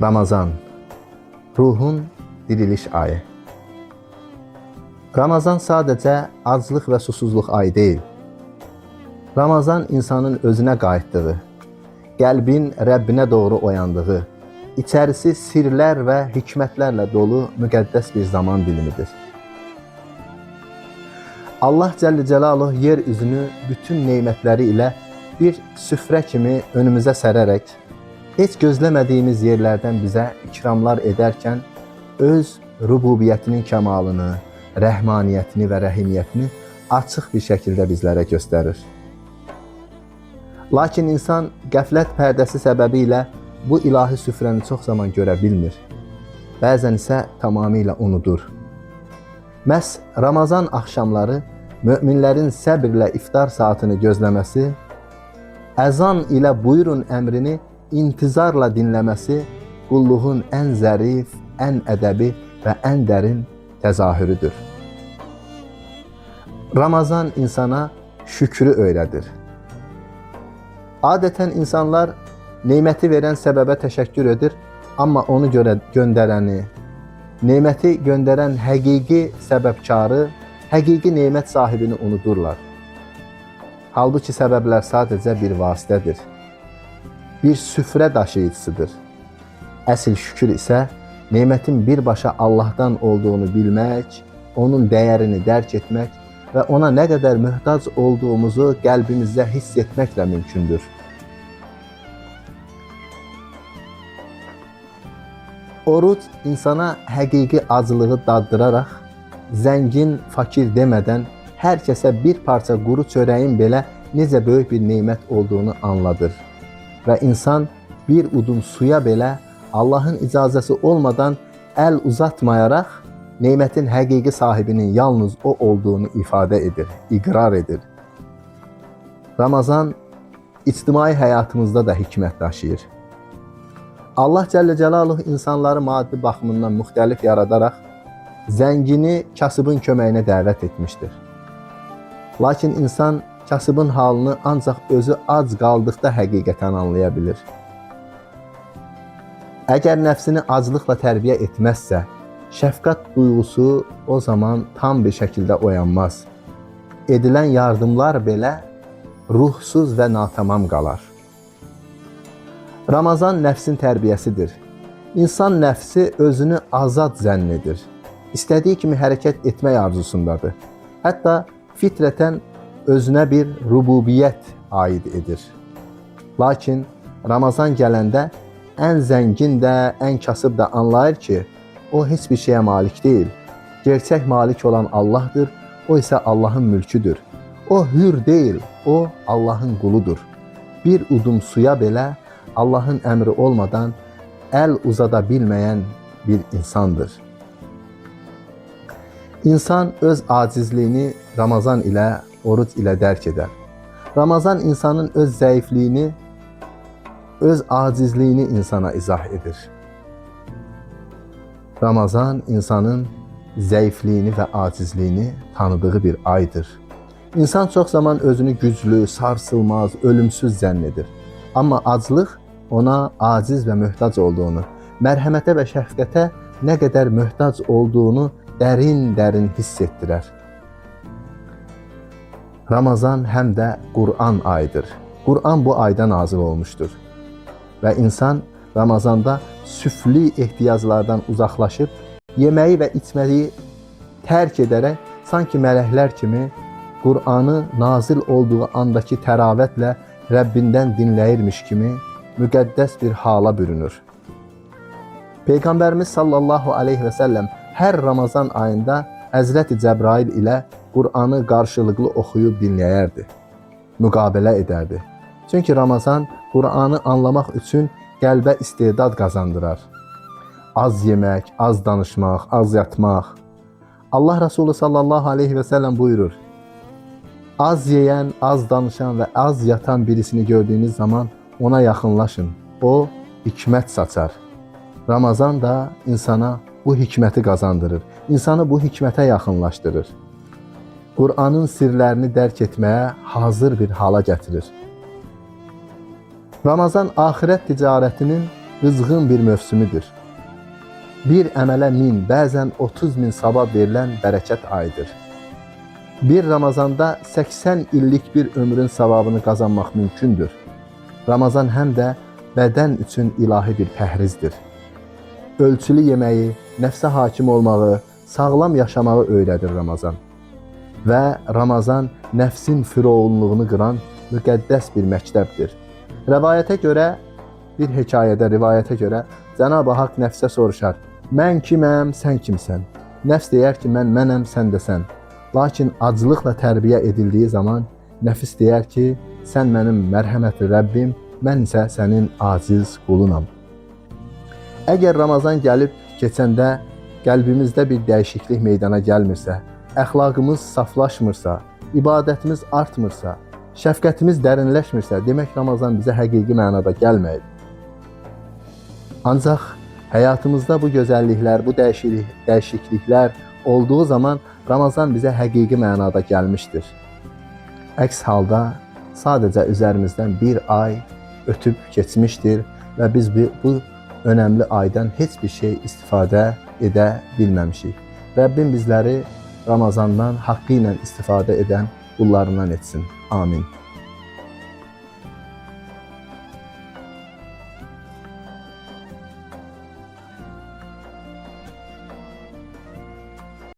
Ramazan, ruhun diriliş ayı. Ramazan sadəcə aclıq və susuzluq ayı deyil. Ramazan insanın özünə qayıtdığı, qəlbin Rəbbinə doğru oyandığı, içərisi sirlər və hikmətlərlə dolu müqəddəs bir zaman dilimidir. Allah Cəllə Cəlaluhu yer üzünü bütün neymətləri ilə bir süfrə kimi önümüzə sərərək, heç gözləmədiyimiz yerlərdən bizə ikramlar edərkən, öz rububiyyətinin kəmalını, rəhmaniyyətini və rəhimiyyətini açıq bir şəkildə bizlərə göstərir. Lakin insan qəflət pərdəsi səbəbilə bu ilahi süfrəni çox zaman görə bilmir. Bəzən isə tamamilə unudur. Məhz Ramazan axşamları möminlərin səbirlə iftar saatını gözləməsi, əzan ilə buyurun əmrini intizarla dinləməsi qulluğun ən zərif, ən ədəbi və ən dərin təzahürüdür. Ramazan insana şükrü öyrədir. Adətən insanlar neyməti verən səbəbə təşəkkür edir, amma onu göndərəni, neyməti göndərən həqiqi səbəbkarı, həqiqi neymət sahibini unudurlar. Halbuki səbəblər sadəcə bir vasitədir, bir süfrə daşıyıcısıdır. Əsl şükür isə neymətin birbaşa Allahdan olduğunu bilmək, onun dəyərini dərk etmək və ona nə qədər möhtac olduğumuzu qəlbimizdə hiss etməklə mümkündür. Oruc insana həqiqi acılığı daddıraraq, zəngin, fakir demədən hər kəsə bir parça quru çörəyin belə necə böyük bir neymət olduğunu anladır. Və insan bir udum suya belə Allahın icazəsi olmadan əl uzatmayaraq, neymətin həqiqi sahibinin yalnız o olduğunu ifadə edir, iqrar edir. Ramazan ictimai həyatımızda da hikmət daşıyır. Allah Cəllə Cəlaluhu insanları maddi baxımından müxtəlif yaradaraq, zəngini kasıbın köməyinə dəvət etmişdir. Lakin insan kasıbın halını ancaq özü ac qaldıqda həqiqətən anlaya bilir. Əgər nəfsini aclıqla tərbiyə etməzsə, şəfqət duyğusu o zaman tam bir şəkildə oyanmaz. Edilən yardımlar belə ruhsuz və natamam qalar. Ramazan nəfsin tərbiyəsidir. İnsan nəfsi özünü azad zənn edir. İstədiyi kimi hərəkət etmək arzusundadır. Hətta fitrətən özünə bir rububiyyət aid edir. Lakin Ramazan gələndə ən zəngin də, ən kasıb da anlayır ki, o heç bir şeyə malik deyil. Gerçək malik olan Allahdır, o isə Allahın mülküdür. O hür deyil, o Allahın quludur. Bir udum suya belə Allahın əmri olmadan əl uzada bilməyən bir insandır. İnsan öz acizliyini Ramazan ilə, oruc ilə dərk edər. Ramazan insanın öz zəifliyini, öz acizliyini insana izah edir. Ramazan insanın zəifliyini və acizliyini tanıdığı bir aydır. İnsan çox zaman özünü güclü, sarsılmaz, ölümsüz zənn edir. Amma aclıq ona aciz və möhtac olduğunu, mərhəmətə və şəfqətə nə qədər möhtac olduğunu dərin-dərin hiss etdirər. Ramazan həm də Qur'an ayıdır. Qur'an bu ayda nazil olmuşdur. Və insan Ramazanda süfli ehtiyaclardan uzaqlaşıb, yeməyi və içməyi tərk edərək, sanki mələklər kimi Qur'anı nazil olduğu andakı təravətlə Rəbbindən dinləyirmiş kimi müqəddəs bir hala bürünür. Peyğəmbərimiz sallallahu aleyhi və səlləm hər Ramazan ayında Həzrəti Cəbrail ilə Qur'anı qarşılıqlı oxuyub dinləyərdi, müqabilə edərdi. Çünki Ramazan Qur'anı anlamaq üçün qəlbə istedad qazandırar. Az yemək, az danışmaq, az yatmaq. Allah Resulü sallallahu aleyhi və səlləm buyurur, az yeyən, az danışan və az yatan birisini gördüyünüz zaman ona yaxınlaşın, o hikmət saçar. Ramazan da insana bu hikməti qazandırır, insanı bu hikmətə yaxınlaşdırır. Qur'anın sirlərini dərk etməyə hazır bir hala gətirir. Ramazan axirət ticarətinin qızğın bir mövsümüdür. Bir əmələ 1000, bəzən 30.000 savab verilən bərəkət ayıdır. Bir Ramazanda 80 illik bir ömrün savabını qazanmaq mümkündür. Ramazan həm də bədən üçün ilahi bir pəhrizdir. Ölçülü yeməyi, nəfsə hakim olmağı, sağlam yaşamağı öyrədir Ramazan. Və Ramazan nəfsin firovunluğunu qıran müqəddəs bir məktəbdir. Rivayətə görə, bir hekayədə rivayətə görə Cənab-ı Haqq nəfsə soruşar: "Mən kiməm, sən kimsən?" Nəfs deyər ki, "Mən mənəm, sən də sən." Lakin acılıqla tərbiyə edildiyi zaman nəfis deyər ki, "Sən mənim mərhəmətli Rəbbim, mən isə sənin aciz qulunam." Əgər Ramazan gəlib keçəndə qəlbimizdə bir dəyişiklik meydana gəlmirsə, əxlaqımız saflaşmırsa, ibadətimiz artmırsa, şəfqətimiz dərinləşmirsə, demək Ramazan bizə həqiqi mənada gəlməyib. Ancaq həyatımızda bu gözəlliklər, bu dəyişikliklər olduğu zaman Ramazan bizə həqiqi mənada gəlmişdir. Əks halda sadəcə üzərimizdən bir ay ötüb keçmişdir və biz bu önəmli aydan heç bir şey istifadə edə bilməmişik. Rəbbim bizləri Ramazandan haqqı ilə istifadə edən qullarından etsin. Amin.